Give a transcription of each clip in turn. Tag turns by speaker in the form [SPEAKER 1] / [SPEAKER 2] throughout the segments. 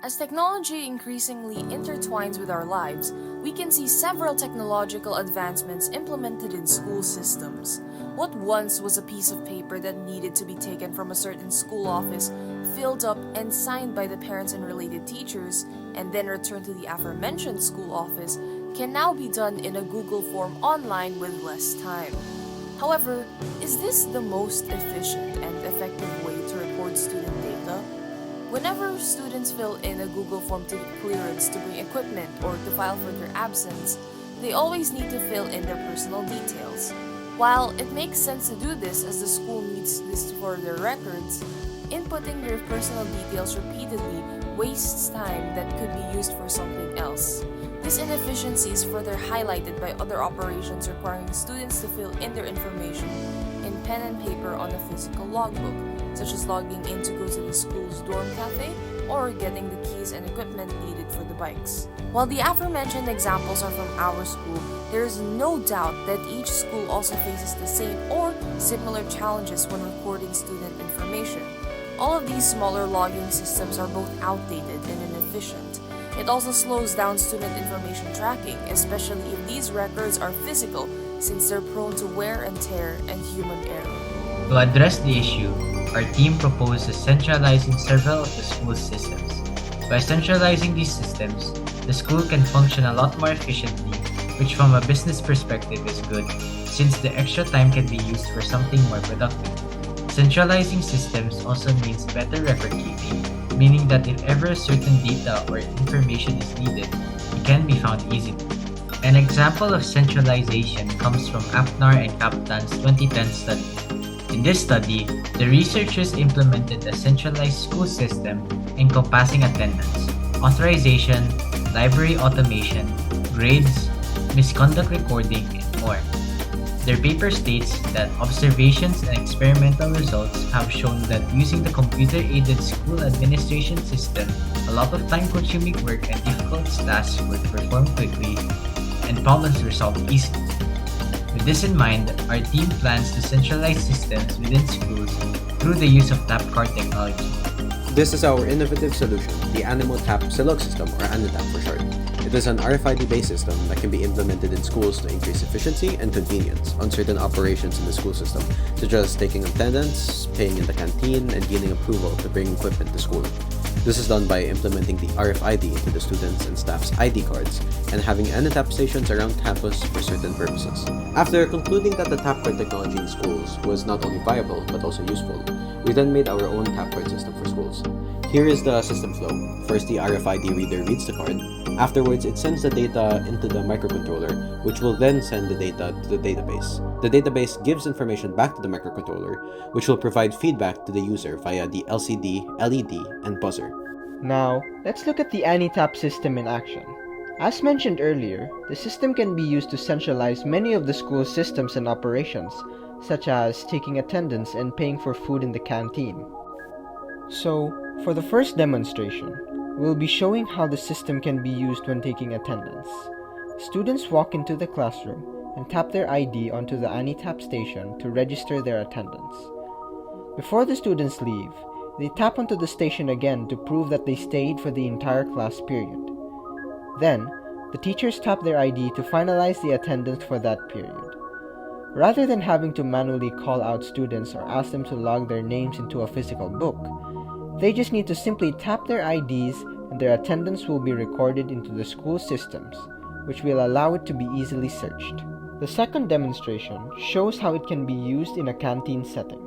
[SPEAKER 1] As technology increasingly intertwines with our lives, we can see several technological advancements implemented in school systems. What once was a piece of paper that needed to be taken from a certain school office, filled up and signed by the parents and related teachers, and then returned to the aforementioned school office, can now be done in a Google form online with less time. However, is this the most efficient and effective way to record student data? Whenever students fill in a Google form to get clearance to bring equipment or to file for their absence, they always need to fill in their personal details. While it makes sense to do this as the school needs this for their records, inputting their personal details repeatedly wastes time that could be used for something else. This inefficiency is further highlighted by other operations requiring students to fill in their information in pen and paper on a physical logbook, such as logging in to go to the school's dorm cafe or getting the keys and equipment needed for the bikes. While the aforementioned examples are from our school, there is no doubt that each school also faces the same or similar challenges when recording student information. All of these smaller logging systems are both outdated and inefficient. It also slows down student information tracking, especially if these records are physical, since they're prone to wear and tear and human error.
[SPEAKER 2] To address the issue, our team proposes centralizing several of the school's systems. By centralizing these systems, the school can function a lot more efficiently, which from a business perspective is good, since the extra time can be used for something more productive. Centralizing systems also means better record keeping, meaning that if ever a certain data or information is needed, it can be found easily. An example of centralization comes from Apnar and Kaptan's 2010 study. In this study, the researchers implemented a centralized school system encompassing attendance, authorization, library automation, grades, misconduct recording, and more. Their paper states that observations and experimental results have shown that using the computer-aided school administration system, a lot of time-consuming work and difficult tasks were performed quickly, and problems were solved easily. With this in mind, our team plans to centralize systems within schools through the use of tap card technology.
[SPEAKER 3] This is our innovative solution, the AnimoTap SILog System, or AniTap for short. It is an RFID-based system that can be implemented in schools to increase efficiency and convenience on certain operations in the school system, such as taking attendance, paying in the canteen, and gaining approval to bring equipment to school. This is done by implementing the RFID into the students' and staff's ID cards and having AniTap stations around campus for certain purposes. After concluding that the tap card technology in schools was not only viable but also useful, we then made our own tap card system for schools. Here is the system flow. First, the RFID reader reads the card. Afterwards, it sends the data into the microcontroller, which will then send the data to the database. The database gives information back to the microcontroller, which will provide feedback to the user via the LCD, LED, and buzzer.
[SPEAKER 4] Now, let's look at the AniTap system in action. As mentioned earlier, the system can be used to centralize many of the school's systems and operations, such as taking attendance and paying for food in the canteen. So, for the first demonstration, we'll be showing how the system can be used when taking attendance. Students walk into the classroom and tap their ID onto the AniTap station to register their attendance. Before the students leave, they tap onto the station again to prove that they stayed for the entire class period. Then, the teachers tap their ID to finalize the attendance for that period. Rather than having to manually call out students or ask them to log their names into a physical book, they just need to simply tap their IDs and their attendance will be recorded into the school systems, which will allow it to be easily searched. The second demonstration shows how it can be used in a canteen setting.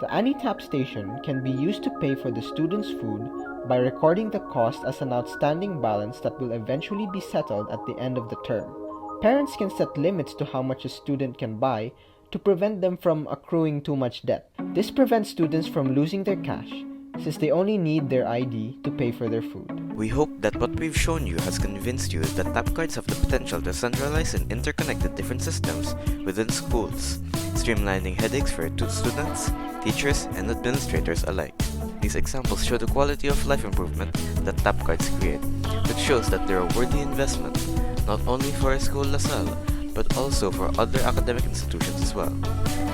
[SPEAKER 4] The AniTap station can be used to pay for the students' food by recording the cost as an outstanding balance that will eventually be settled at the end of the term. Parents can set limits to how much a student can buy to prevent them from accruing too much debt. This prevents students from losing their cash, since they only need their ID to pay for their food.
[SPEAKER 5] We hope that what we've shown you has convinced you that tap cards have the potential to centralize and interconnect different systems within schools, streamlining headaches for students, teachers, and administrators alike. These examples show the quality of life improvement that tap cards create, which shows that they're a worthy investment, not only for our school LaSalle, but also for other academic institutions as well.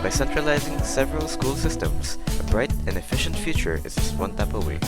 [SPEAKER 5] By centralizing several school systems, a bright and efficient future is just one tap away.